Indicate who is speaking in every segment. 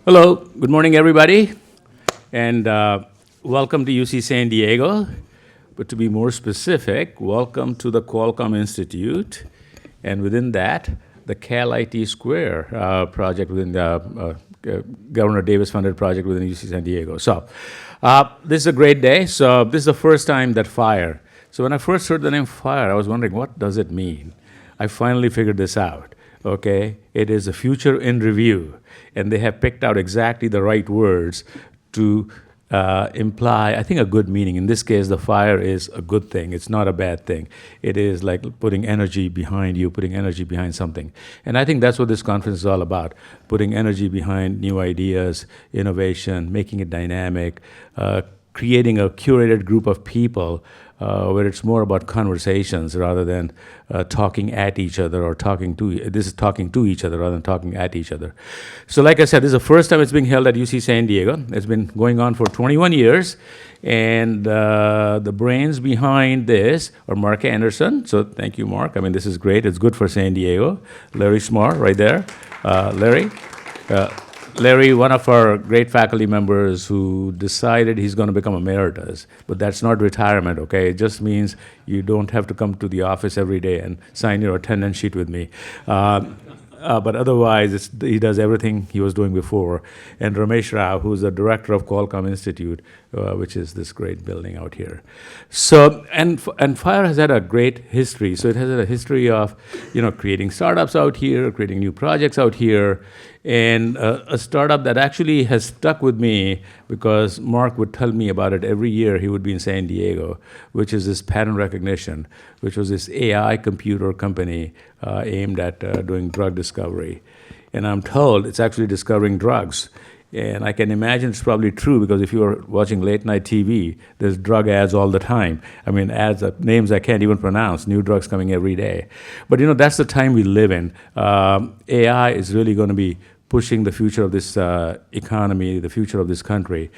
Speaker 1: Hello, good morning, everybody, and welcome to UC San Diego. But to be more specific, welcome to the Qualcomm Institute, and within that, the Cal IT Square project within the Governor Davis-funded project within UC San Diego. So, this is a great day. So, this is the first time that FIRE. So, when I first heard the name FIRE, I was wondering, what does it mean? I finally figured this out. Okay, it is a future in review, and they have picked out exactly the right words to imply, I think, a good meaning. In this case, the fire is a good thing. It's not a bad thing. It is like putting energy behind you, putting energy behind something. And I think that's what this conference is all about, putting energy behind new ideas, innovation, making it dynamic, creating a curated group of people where it's more about conversations rather than talking at each other or talking to, this is talking to each other rather than talking at each other. So like I said, this is the first time it's being held at UC San Diego. It's been going on for 21 years. And the brains behind this are Mark Anderson. So thank you, Mark. I mean, this is great. It's good for San Diego. Larry Smar, right there. Larry, one of our great faculty members who decided he's going to become emeritus, but that's not retirement, okay? It just means you don't have to come to the office every day and sign your attendance sheet with me. But otherwise, he does everything he was doing before. And Ramesh Rao, who's the director of Qualcomm Institute, which is this great building out here. So, and FIRE has had a great history. So it has had a history of, creating startups out here, creating new projects out here, and a startup that actually has stuck with me because Mark would tell me about it every year he would be in San Diego, which is this pattern recognition, which was this AI computer company aimed at doing drug discovery. And I'm told it's actually discovering drugs. And I can imagine it's probably true because if you are watching late night TV, there's drug ads all the time. I mean, ads, names I can't even pronounce, new drugs coming every day. But that's the time we live in. AI is really going to be pushing the future of this economy, the future of this country,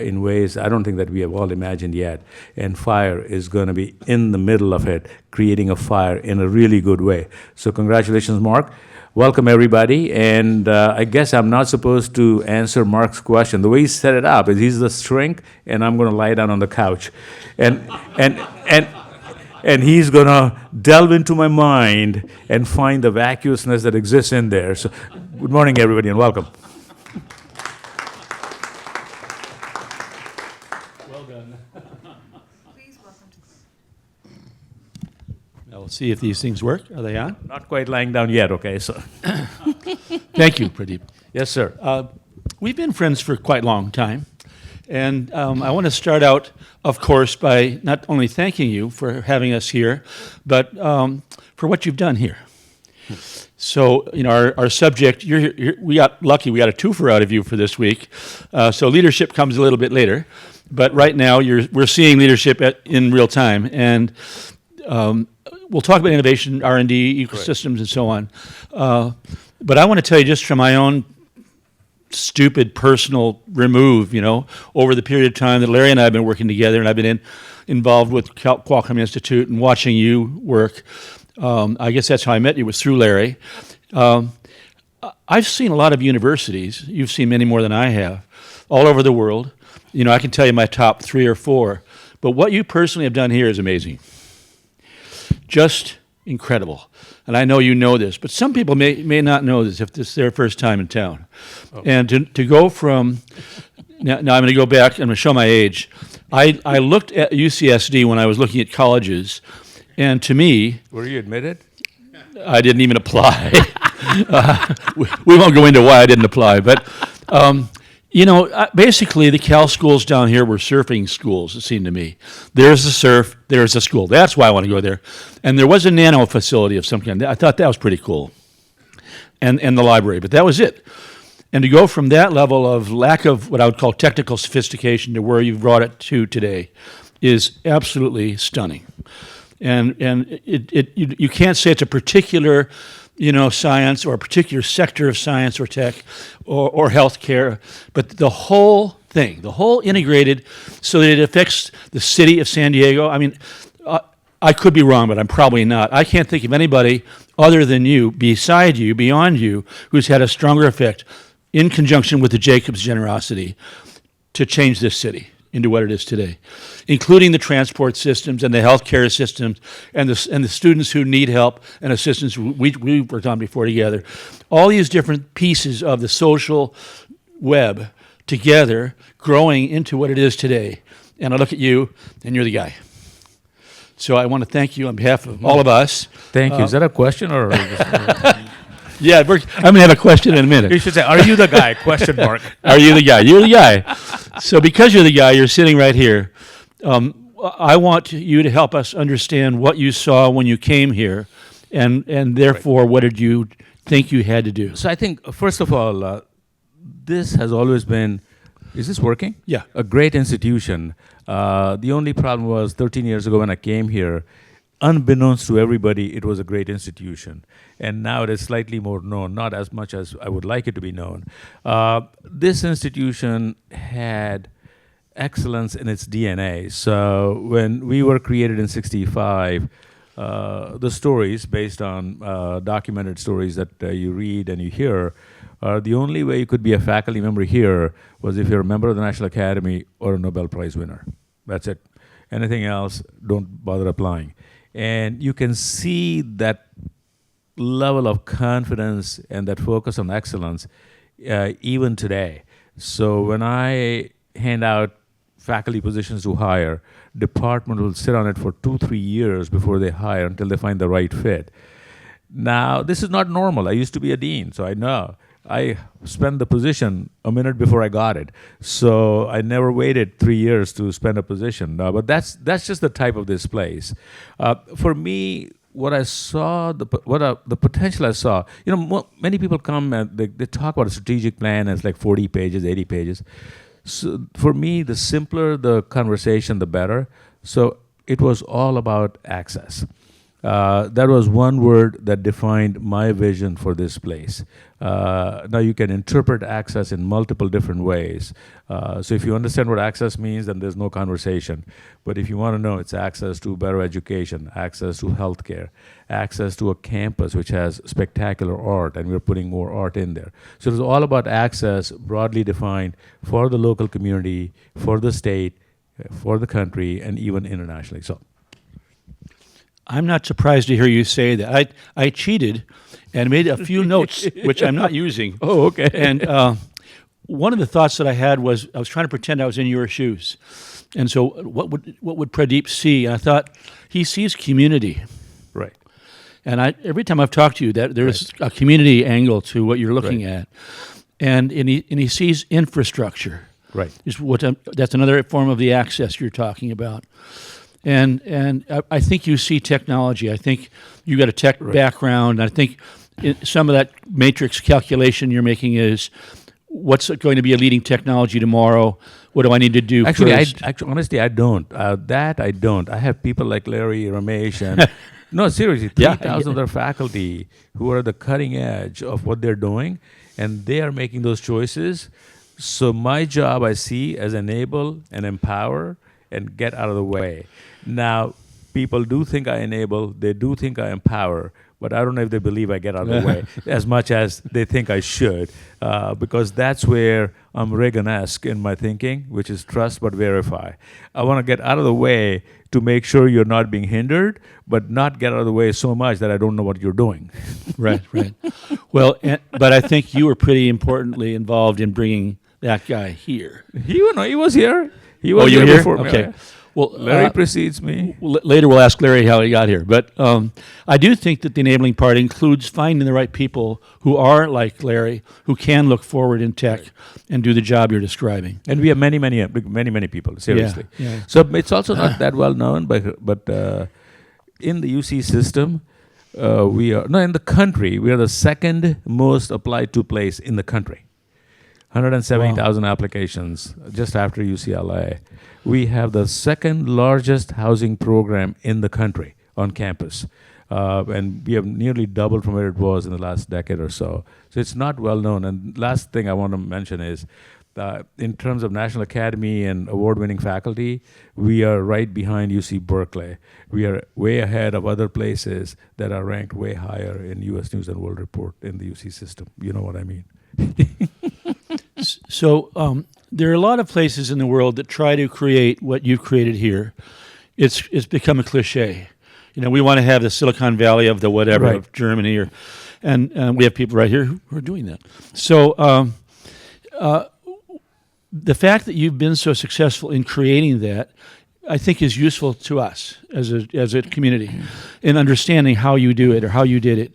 Speaker 1: in ways I don't think that we have all imagined yet. And FIRE is going to be in the middle of it, creating a fire in a really good way. So congratulations, Mark. Welcome, everybody. And I guess I'm not supposed to answer Mark's question. The way he set it up is he's the shrink, and I'm going to lie down on the couch. And he's going to delve into my mind and find the vacuousness that exists in there. So good morning, everybody, and welcome.
Speaker 2: Well done. Please welcome. Now we'll see if these things work. Are they on?
Speaker 1: Not quite lying down yet, okay? So,
Speaker 2: Thank you, Pradeep.
Speaker 1: yes, sir.
Speaker 2: We've been friends for quite a long time. And I want to start out, of course, by not only thanking you for having us here, but for what you've done here. So, our subject, we got lucky. We got a twofer out of you for this week. So leadership comes a little bit later. But right now, we're seeing leadership in real time. And we'll talk about innovation, R&D, ecosystems, and so on. But I want to tell you just from my own stupid personal remove, over the period of time that Larry and I have been working together, and I've been involved with Qualcomm Institute and watching you work. I guess that's how I met you, was through Larry. I've seen a lot of universities. You've seen many more than I have, all over the world. I can tell you my top 3 or 4. But what you personally have done here is amazing. Just incredible. And I know you know this, but some people may not know this if this is their first time in town. Oh. And to go from, now I'm going to go back, I'm going to show my age. I looked at UCSD when I was looking at colleges, and to me...
Speaker 1: Were you admitted?
Speaker 2: I didn't even apply. We won't go into why I didn't apply, but... basically the Cal schools down here were surfing schools, it seemed to me. There's the surf, there's the school. That's why I want to go there. And there was a nano facility of some kind. I thought that was pretty cool. And the library, but that was it. And to go from that level of lack of what I would call technical sophistication to where you've brought it to today is absolutely stunning. And you can't say it's a particular science or a particular sector of science or tech or healthcare, but the whole thing, the whole integrated so that it affects the city of San Diego. I mean, I could be wrong, but I'm probably not. I can't think of anybody other than you, beside you, beyond you, who's had a stronger effect in conjunction with the Jacobs generosity, to change this city into what it is today, including the transport systems and the healthcare systems and the students who need help and assistance we worked on before together. All these different pieces of the social web together growing into what it is today. And I look at you, and you're the guy. So I want to thank you on behalf of all of us.
Speaker 1: Thank you. Is that a question or?
Speaker 2: Yeah, I'm going to have a question in a minute.
Speaker 1: You should say, "Are you the guy?" Question mark.
Speaker 2: Are you the guy? You're the guy. So because you're the guy, you're sitting right here. I want you to help us understand what you saw when you came here, and therefore, what did you think you had to do?
Speaker 1: So I think, first of all, this has always been. Is this working?
Speaker 2: Yeah.
Speaker 1: A great institution. The only problem was 13 years ago when I came here, unbeknownst to everybody, it was a great institution. And now it is slightly more known, not as much as I would like it to be known. This institution had excellence in its DNA. So when we were created in 65, the stories based on documented stories that you read and you hear, the only way you could be a faculty member here was if you're a member of the National Academy or a Nobel Prize winner. That's it. Anything else, don't bother applying. And you can see that level of confidence and that focus on excellence even today. So when I hand out faculty positions to hire, department will sit on it for 2-3 years before they hire until they find the right fit. Now, this is not normal. I used to be a dean, so I know. I spent the position a minute before I got it. So I never waited 3 years to spend a position. But that's just the type of this place. For me, what I saw, the potential I saw, many people come and they talk about a strategic plan and it's like 40 pages, 80 pages. So for me, the simpler the conversation, the better. So it was all about access. That was one word that defined my vision for this place. Now you can interpret access in multiple different ways. So if you understand what access means, then there's no conversation. But if you want to know, it's access to better education, access to healthcare, access to a campus which has spectacular art, and we're putting more art in there. So it's all about access, broadly defined, for the local community, for the state, for the country, and even internationally. So.
Speaker 2: I'm not surprised to hear you say that. I cheated and made a few notes, which I'm not using.
Speaker 1: Oh, okay.
Speaker 2: And one of the thoughts that I had was I was trying to pretend I was in your shoes. And so what would Pradeep see? And I thought, he sees community.
Speaker 1: Right.
Speaker 2: And every time I've talked to you, that there's a community angle to what you're looking at. And he sees infrastructure.
Speaker 1: Right.
Speaker 2: That's another form of the access you're talking about. And I think you see technology. I think you got a tech background. I think some of that matrix calculation you're making is what's going to be a leading technology tomorrow. What do I need to do first?
Speaker 1: Honestly, I don't. That I don't. I have people like Larry, Ramesh, and no, seriously, 3,000 of their faculty who are the cutting edge of what they're doing, and they are making those choices. So my job, I see, as enable and empower and get out of the way. Now, people do think I enable, they do think I empower, but I don't know if they believe I get out of the way as much as they think I should, because that's where I'm Reagan-esque in my thinking, which is trust but verify. I want to get out of the way to make sure you're not being hindered, but not get out of the way so much that I don't know what you're doing.
Speaker 2: Right. Well, but I think you were pretty importantly involved in bringing that guy here.
Speaker 1: He was here. He was
Speaker 2: here
Speaker 1: before me.
Speaker 2: Okay. Well,
Speaker 1: Larry precedes me.
Speaker 2: Later we'll ask Larry how he got here. But I do think that the enabling part includes finding the right people who are like Larry, who can look forward in tech and do the job you're describing.
Speaker 1: And we have many people, seriously.
Speaker 2: Yeah.
Speaker 1: So it's also not that well known, but in the UC system, in the country, we are the second most applied to place in the country. 170,000 applications just after UCLA. We have the second largest housing program in the country on campus. And we have nearly doubled from where it was in the last decade or so. So it's not well known. And last thing I want to mention is, in terms of National Academy and award-winning faculty, we are right behind UC Berkeley. We are way ahead of other places that are ranked way higher in U.S. News and World Report in the UC system. You know what I mean?
Speaker 2: There are a lot of places in the world that try to create what you've created here. It's become a cliche. We want to have the Silicon Valley of the whatever,
Speaker 1: Right.
Speaker 2: of Germany, and we have people right here who are doing that. So the fact that you've been so successful in creating that, I think, is useful to us as a community in understanding how you do it or how you did it.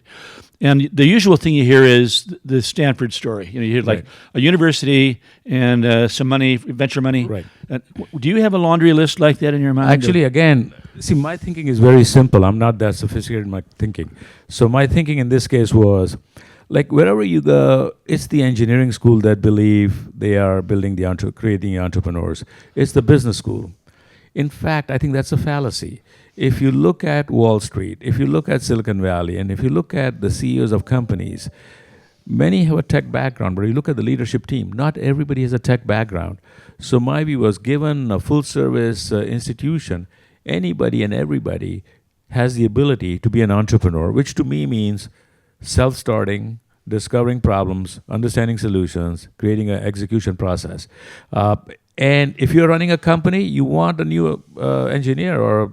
Speaker 2: And the usual thing you hear is the Stanford story. You hear like
Speaker 1: Right.
Speaker 2: a university and some money, venture money.
Speaker 1: Right.
Speaker 2: Do you have a laundry list like that in your mind?
Speaker 1: Actually, again, see, my thinking is very simple. I'm not that sophisticated in my thinking. So my thinking in this case was, like wherever you go, it's the engineering school that believe they are building creating entrepreneurs. It's the business school. In fact, I think that's a fallacy. If you look at Wall Street, if you look at Silicon Valley, and if you look at the CEOs of companies, many have a tech background, but you look at the leadership team, not everybody has a tech background. So my view was, given a full service institution, anybody and everybody has the ability to be an entrepreneur, which to me means self-starting, discovering problems, understanding solutions, creating an execution process. And if you're running a company, you want a new engineer or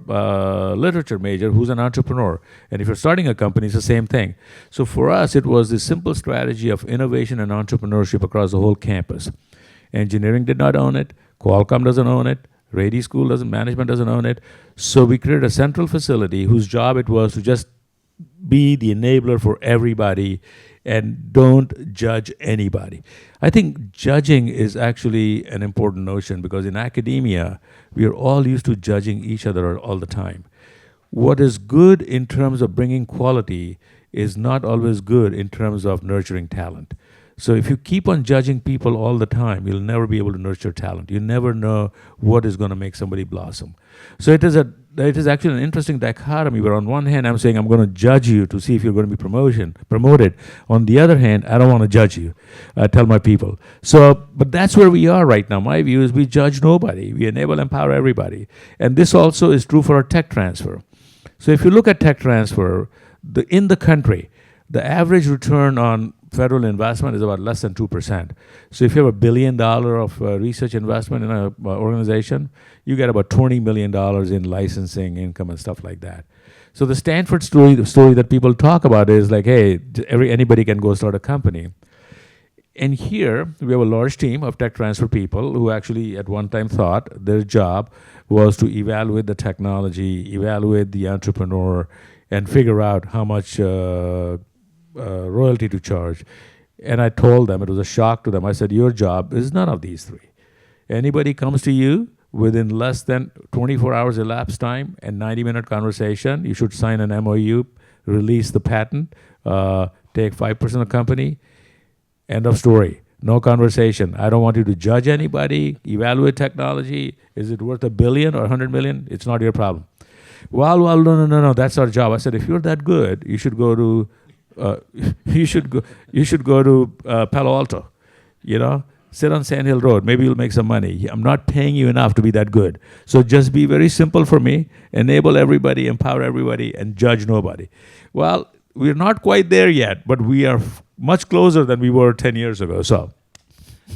Speaker 1: literature major who's an entrepreneur. And if you're starting a company, it's the same thing. So for us, it was the simple strategy of innovation and entrepreneurship across the whole campus. Engineering did not own it. Qualcomm doesn't own it. Rady School management doesn't own it. So we created a central facility whose job it was to just be the enabler for everybody and don't judge anybody. I think judging is actually an important notion, because in academia, we are all used to judging each other all the time. What is good in terms of bringing quality is not always good in terms of nurturing talent. So if you keep on judging people all the time, you'll never be able to nurture talent. You never know what is going to make somebody blossom. So it is actually an interesting dichotomy where on one hand I'm saying I'm going to judge you to see if you're going to be promoted. On the other hand, I don't want to judge you. I tell my people. But that's where we are right now. My view is we judge nobody. We enable, empower everybody. And this also is true for our tech transfer. So if you look at tech transfer, in the country, the average return on federal investment is about less than 2%. So if you have $1 billion of research investment in an organization, you get about $20 million in licensing income and stuff like that. So the Stanford story, the story that people talk about is like, hey, anybody can go start a company. And here, we have a large team of tech transfer people who actually at one time thought their job was to evaluate the technology, evaluate the entrepreneur, and figure out how much royalty to charge. And I told them, it was a shock to them. I said, your job is none of these three. Anybody comes to you within less than 24 hours elapsed time and 90-minute conversation, you should sign an MOU, release the patent, take 5% of the company. End of story. No conversation. I don't want you to judge anybody, evaluate technology. Is it worth $1 billion or $100 million? It's not your problem. Well, no. That's our job. I said, if you're that good, you should go to Palo Alto. Sit on Sand Hill Road. Maybe you'll make some money. I'm not paying you enough to be that good. So just be very simple for me. Enable everybody, empower everybody, and judge nobody. Well, we're not quite there yet, but we are much closer than we were 10 years ago. So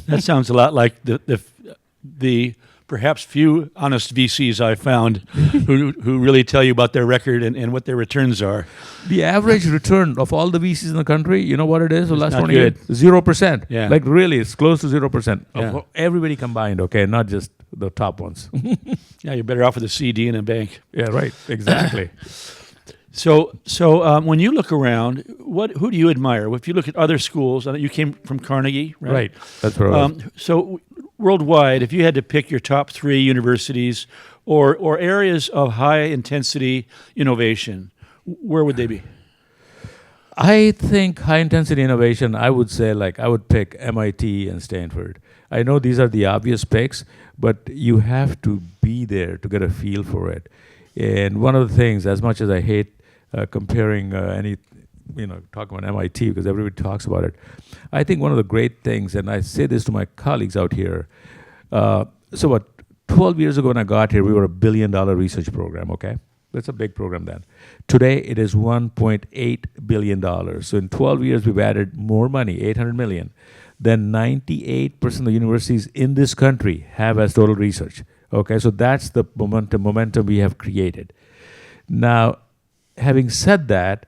Speaker 2: that sounds a lot like the perhaps few honest VCs I've found who really tell you about their record and what their returns are.
Speaker 1: The average return of all the VCs in the country, you know what it is? The last
Speaker 2: not
Speaker 1: 20 years?
Speaker 2: good.
Speaker 1: 0%.
Speaker 2: Yeah.
Speaker 1: Like really, it's close to 0%
Speaker 2: Yeah.
Speaker 1: of everybody combined, okay? Not just the top ones.
Speaker 2: Yeah, you're better off with a CD in a bank.
Speaker 1: Yeah, right. Exactly.
Speaker 2: So when you look around, who do you admire? If you look at other schools, you came from Carnegie, right?
Speaker 1: Right. That's what I was.
Speaker 2: So worldwide, if you had to pick your top 3 universities or areas of high intensity innovation, where would they be?
Speaker 1: I think high intensity innovation, I would say I would pick MIT and Stanford. I know these are the obvious picks, but you have to be there to get a feel for it. And one of the things, as much as I hate comparing talking about MIT because everybody talks about it, I think one of the great things, and I say this to my colleagues out here, so about 12 years ago when I got here, we were $1 billion research program, okay? That's a big program then. Today, it is $1.8 billion. So in 12 years, we've added more money, $800 million. than 98% of the universities in this country have as total research. Okay, so that's the momentum we have created. Now, having said that,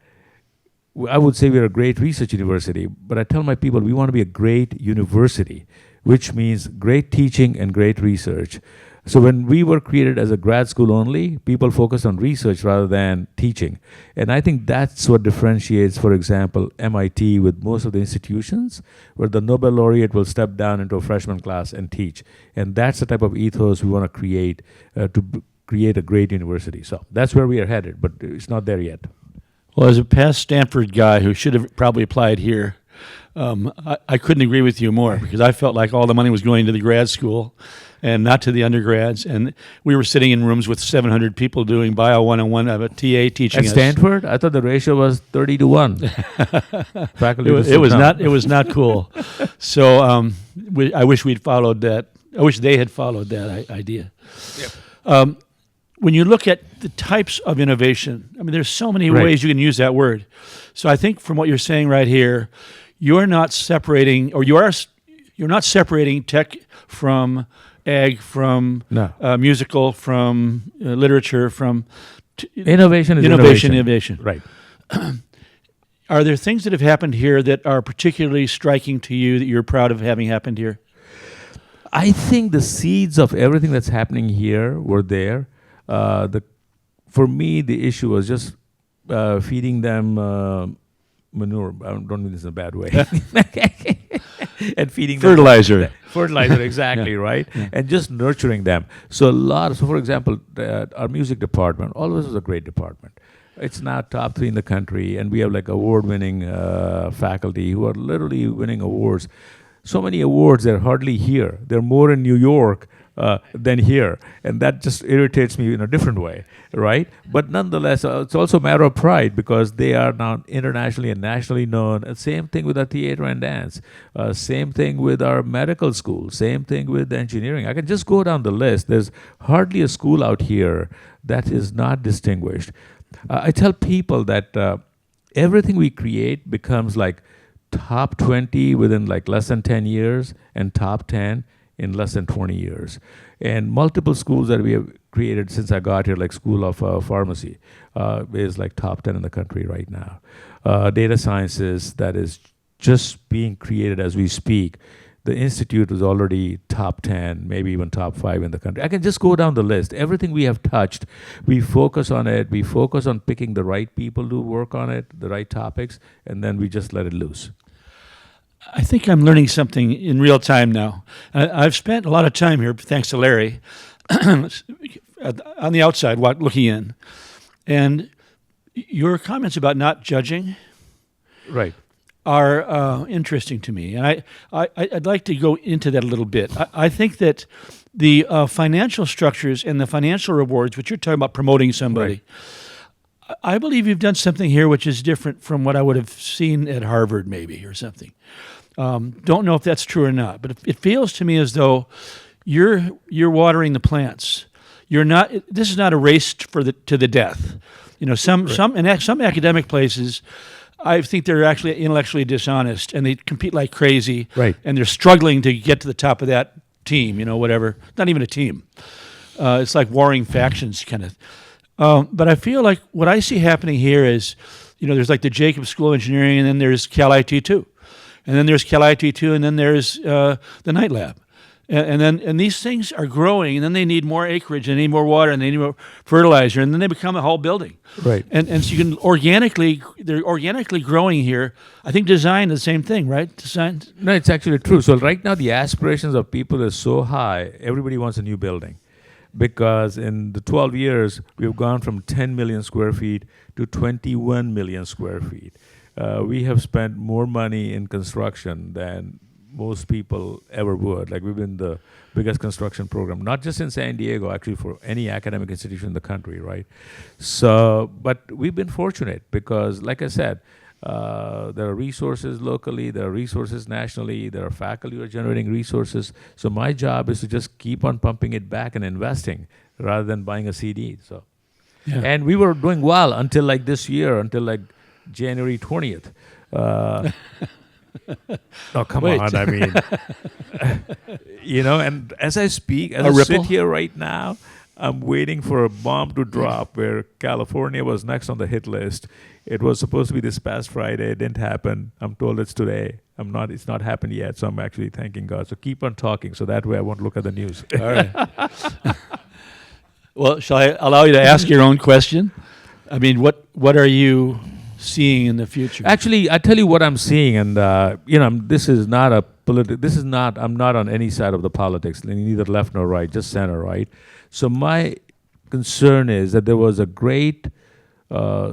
Speaker 1: I would say we're a great research university, but I tell my people we want to be a great university, which means great teaching and great research. So when we were created as a grad school only, people focused on research rather than teaching. And I think that's what differentiates, for example, MIT with most of the institutions, where the Nobel laureate will step down into a freshman class and teach. And that's the type of ethos we want to create create a great university. So that's where we are headed, but it's not there yet.
Speaker 2: Well, as a past Stanford guy who should have probably applied here, I couldn't agree with you more, because I felt like all the money was going to the grad school and not to the undergrads. And we were sitting in rooms with 700 people doing Bio 101 of a TA teaching
Speaker 1: At
Speaker 2: us.
Speaker 1: Stanford, I thought the ratio was 30 to 1. Faculty
Speaker 2: It was not cool. So I wish we'd followed that. I wish they had followed that idea.
Speaker 1: Yep.
Speaker 2: When you look at the types of innovation, I mean, there's so many
Speaker 1: Right.
Speaker 2: ways you can use that word. So I think from what you're saying right here, you're not separating, or you're not separating tech from ag, from
Speaker 1: No.
Speaker 2: musical, from literature, from
Speaker 1: Innovation is
Speaker 2: innovation.
Speaker 1: Right.
Speaker 2: Are there things that have happened here that are particularly striking to you that you're proud of having happened here?
Speaker 1: I think the seeds of everything that's happening here were there. For me, the issue was just feeding them manure. I don't mean this in a bad way. And feeding
Speaker 2: Fertilizer.
Speaker 1: them fertilizer, exactly, right?
Speaker 2: Yeah.
Speaker 1: And just nurturing them. So for example, our music department always was a great department. It's now top 3 in the country, and we have like award-winning faculty who are literally winning awards. So many awards, they're hardly here. They're more in New York than here. And that just irritates me in a different way, right? But nonetheless, it's also a matter of pride, because they are now internationally and nationally known. And same thing with our theater and dance. Same thing with our medical school. Same thing with engineering. I can just go down the list. There's hardly a school out here that is not distinguished. I tell people that everything we create becomes like top 20 within like less than 10 years and top 10 in less than 20 years. And multiple schools that we have created since I got here, like School of Pharmacy, is like top 10 in the country right now. Data sciences, that is just being created as we speak. The institute is already top 10, maybe even top 5 in the country. I can just go down the list. Everything we have touched, we focus on it. We focus on picking the right people to work on it, the right topics, and then we just let it loose.
Speaker 2: I think I'm learning something in real time now. I've spent a lot of time here, thanks to Larry, on the outside, looking in. And your comments about not judging
Speaker 1: Right.
Speaker 2: are interesting to me. And I'd like to go into that a little bit. I think that the financial structures and the financial rewards, which you're talking about promoting somebody, I believe you've done something here which is different from what I would have seen at Harvard, maybe, or something. Don't know if that's true or not, but it feels to me as though you're watering the plants. You're not. This is not a race to the death. You know, some academic places, I think they're actually intellectually dishonest, and they compete like crazy.
Speaker 1: Right.
Speaker 2: And they're struggling to get to the top of that team. You know, whatever. Not even a team. It's like warring factions, kind of. But I feel like what I see happening here is, you know, there's like the Jacobs School of Engineering, and then there's Cal IT2. And then there's Cal IT2, and then there's the Night Lab. And these things are growing, and then they need more acreage, and they need more water, and they need more fertilizer, and then they become a whole building.
Speaker 1: Right.
Speaker 2: And so they're organically growing here. I think design is the same thing, right? Design.
Speaker 1: No, it's actually true. So right now the aspirations of people is so high, everybody wants a new building. Because in the 12 years, we've gone from 10 million square feet to 21 million square feet. We have spent more money in construction than most people ever would. Like, we've been the biggest construction program, not just in San Diego, actually for any academic institution in the country, right? So, but we've been fortunate because, like I said, there are resources locally, there are resources nationally, there are faculty who are generating resources. So my job is to just keep on pumping it back and investing rather than buying a CD. So,
Speaker 2: Yeah.
Speaker 1: and we were doing well until like this year, until like January 20th. Oh, come
Speaker 2: Wait.
Speaker 1: on. I mean, and as I speak, as
Speaker 2: A
Speaker 1: I
Speaker 2: ripple?
Speaker 1: sit here right now, I'm waiting for a bomb to drop where California was next on the hit list. It was supposed to be this past Friday. It didn't happen. I'm told it's today. It's not happened yet. So I'm actually thanking God. So keep on talking. So that way I won't look at the news.
Speaker 2: All right. Well, shall I allow you to ask your own question? I mean, what are you seeing in the future?
Speaker 1: Actually, I tell you what I'm seeing, and this is not a This is not. I'm not on any side of the politics, neither left nor right, just center, right? So my concern is that there was a great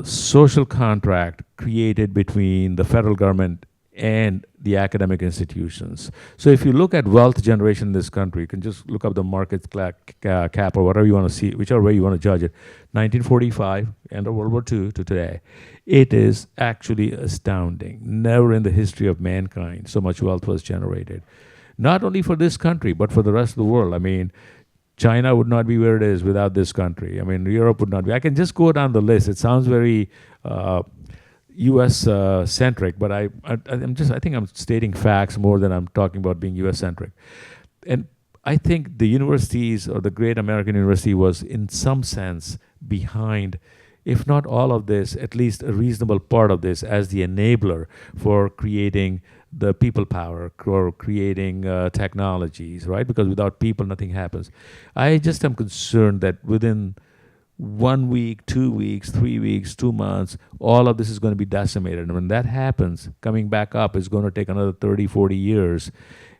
Speaker 1: social contract created between the federal government and the academic institutions. So if you look at wealth generation in this country, you can just look up the market cap or whatever you want to see, whichever way you want to judge it. 1945, end of World War II to today, it is actually astounding. Never in the history of mankind so much wealth was generated. Not only for this country, but for the rest of the world. I mean, China would not be where it is without this country. I mean, Europe would not be. I can just go down the list. It sounds very U.S. Centric, but I think I'm stating facts more than I'm talking about being U.S. centric. And I think the universities or the great American university was in some sense behind, if not all of this, at least a reasonable part of this as the enabler for creating the people power, for creating technologies, right? Because without people, nothing happens. I just am concerned that within 1 week, 2 weeks, 3 weeks, 2 months, all of this is going to be decimated. And when that happens, coming back up is going to take another 30, 40 years.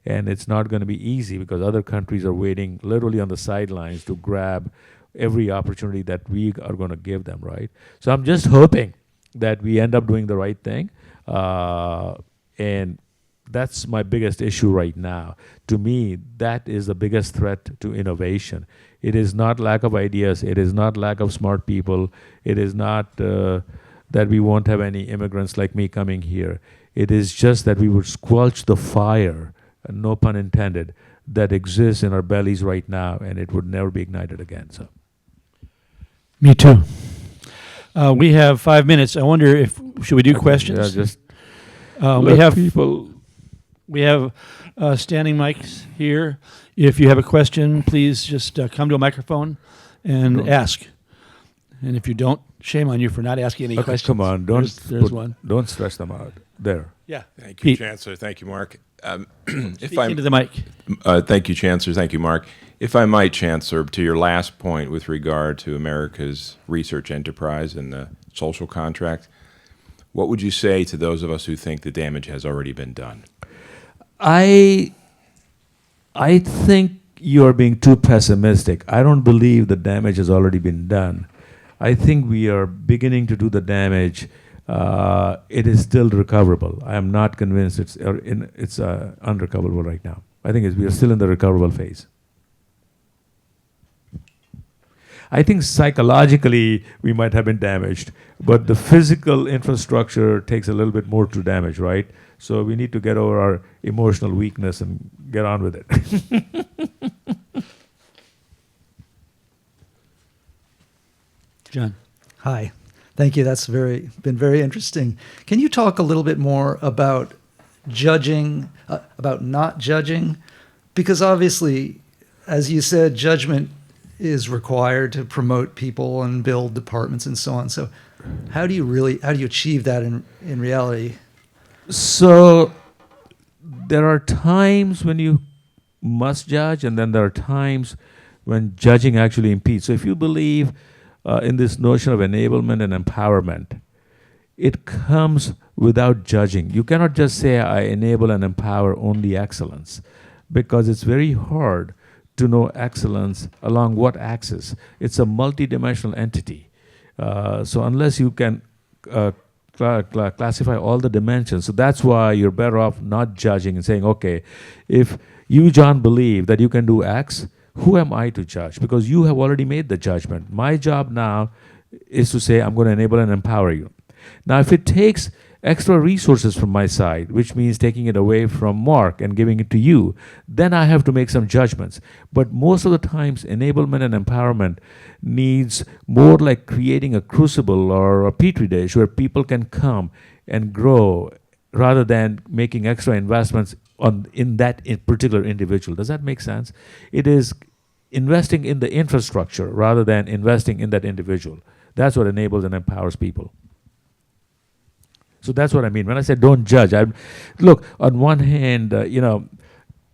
Speaker 1: And it's not going to be easy because other countries are waiting literally on the sidelines to grab every opportunity that we are going to give them, right? So I'm just hoping that we end up doing the right thing. And that's my biggest issue right now. To me, that is the biggest threat to innovation. It is not lack of ideas. It is not lack of smart people. It is not that we won't have any immigrants like me coming here. It is just that we would squelch the fire, no pun intended, that exists in our bellies right now, and it would never be ignited again. So,
Speaker 2: Me too. We have 5 minutes. I wonder if should we do questions?
Speaker 1: Yeah, just
Speaker 2: We have
Speaker 1: people.
Speaker 2: We have standing mics here. If you have a question, please just come to a microphone and ask. And if you don't, shame on you for not asking any questions.
Speaker 1: Come on,
Speaker 2: There's one.
Speaker 1: Don't stress them out. There.
Speaker 2: Yeah.
Speaker 3: Thank you,
Speaker 2: Pete.
Speaker 3: Chancellor. Thank you, Mark.
Speaker 2: Speak into the mic.
Speaker 3: Thank you, Chancellor. Thank you, Mark. If I might, Chancellor, to your last point with regard to America's research enterprise and the social contract, what would you say to those of us who think the damage has already been done?
Speaker 1: I think you are being too pessimistic. I don't believe the damage has already been done. I think we are beginning to do the damage. It is still recoverable. I am not convinced it's unrecoverable right now. I think we are still in the recoverable phase. I think psychologically we might have been damaged, but the physical infrastructure takes a little bit more to damage, right? So we need to get over our emotional weakness and get on with it.
Speaker 2: John.
Speaker 4: Hi. Thank you. That's been very interesting. Can you talk a little bit more about judging, about not judging? Because obviously, as you said, judgment is required to promote people and build departments and so on. So how do you achieve that in reality?
Speaker 1: So there are times when you must judge, and then there are times when judging actually impedes. So if you believe in this notion of enablement and empowerment, it comes without judging. You cannot just say, I enable and empower only excellence, because it's very hard to know excellence along what axis. It's a multidimensional entity. So unless you can classify all the dimensions, so that's why you're better off not judging and saying, okay, if you, John, believe that you can do X, who am I to judge? Because you have already made the judgment. My job now is to say, I'm going to enable and empower you. Now, if it takes extra resources from my side, which means taking it away from Mark and giving it to you, then I have to make some judgments. But most of the times, enablement and empowerment needs more like creating a crucible or a petri dish where people can come and grow rather than making extra investments in that particular individual. Does that make sense? It is investing in the infrastructure rather than investing in that individual. That's what enables and empowers people. So that's what I mean when I say don't judge. Look, on one hand,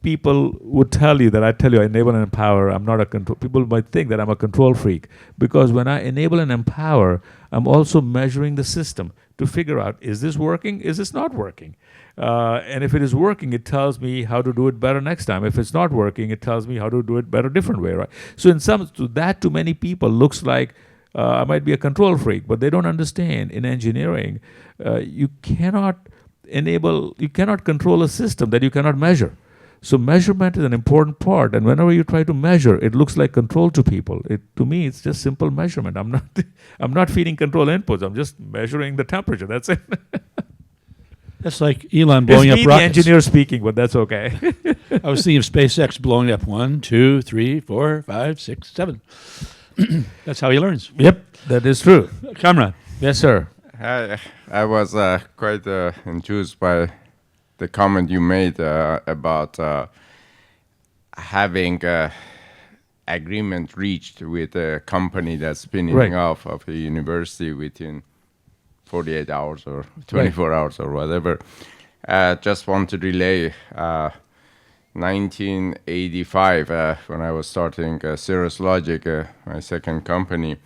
Speaker 1: people would tell you that I tell you I enable and empower. I'm not a control. People might think that I'm a control freak because when I enable and empower, I'm also measuring the system to figure out, is this working? Is this not working? And if it is working, it tells me how to do it better next time. If it's not working, it tells me how to do it better different way, right? So to many people looks like I might be a control freak, but they don't understand in engineering, you cannot control a system that you cannot measure. So measurement is an important part, and whenever you try to measure, it looks like control to people. To me, it's just simple measurement. I'm not feeding control inputs. I'm just measuring the temperature. That's it.
Speaker 2: That's like Elon blowing
Speaker 1: it's
Speaker 2: up
Speaker 1: me,
Speaker 2: rockets.
Speaker 1: the engineer speaking, but that's okay.
Speaker 2: I was thinking of SpaceX blowing up 1, 2, 3, 4, 5, 6, 7. That's how he learns.
Speaker 1: Yep, that is true.
Speaker 2: Kamran.
Speaker 1: Yes, sir.
Speaker 5: I was quite enthused by the comment you made about having agreement reached with a company that's spinning
Speaker 1: Right.
Speaker 5: off of a university within 48 hours or 24 hours or whatever. Just want to relay 1985 when I was starting Cirrus Logic, my second company.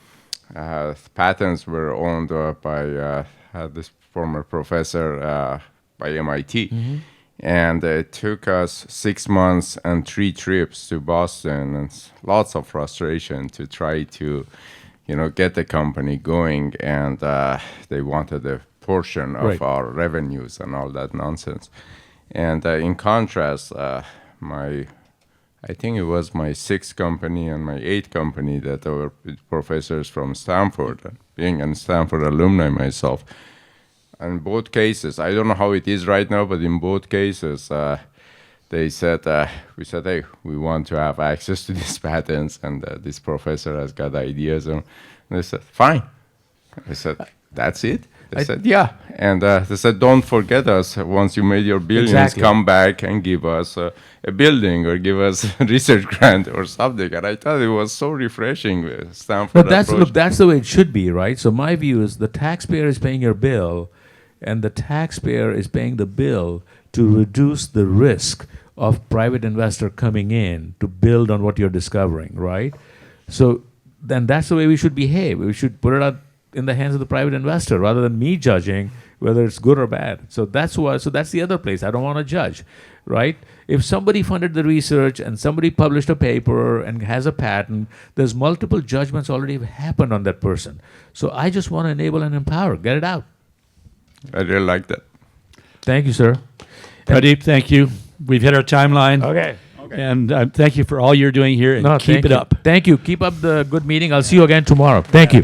Speaker 5: Patents were owned by this former professor by MIT. And it took us 6 months and 3 trips to Boston and lots of frustration to try to, get the company going. And they wanted a portion of
Speaker 1: Right.
Speaker 5: our revenues and all that nonsense. And in contrast, I think it was my 6th company and my 8th company that were professors from Stanford, being a Stanford alumni myself. In both cases, I don't know how it is right now, but in both cases, we said, hey, we want to have access to these patents, and this professor has got ideas. And they said, fine. I said, that's it? They said, yeah. And they said, don't forget us. Once you made your billions,
Speaker 1: Exactly.
Speaker 5: come back and give us a building or give us a research grant or something. And I thought it was so refreshing, Stanford
Speaker 1: But
Speaker 5: approach.
Speaker 1: that's the way it should be, right? So my view is the taxpayer is paying your bill, and the taxpayer is paying the bill to reduce the risk of private investor coming in to build on what you're discovering, right? So then that's the way we should behave. We should put it out in the hands of the private investor rather than me judging whether it's good or bad. So that's the other place. I don't want to judge, right? If somebody funded the research and somebody published a paper and has a patent, there's multiple judgments already have happened on that person. So I just want to enable and empower. Get it out.
Speaker 5: I really like that.
Speaker 1: Thank you, sir.
Speaker 2: Pradeep, thank you. We've hit our timeline.
Speaker 1: Okay.
Speaker 2: And thank you for all you're doing here, and keep
Speaker 1: thank
Speaker 2: it
Speaker 1: you.
Speaker 2: up.
Speaker 1: Thank you. Keep up the good meeting. I'll see you again tomorrow. Thank you.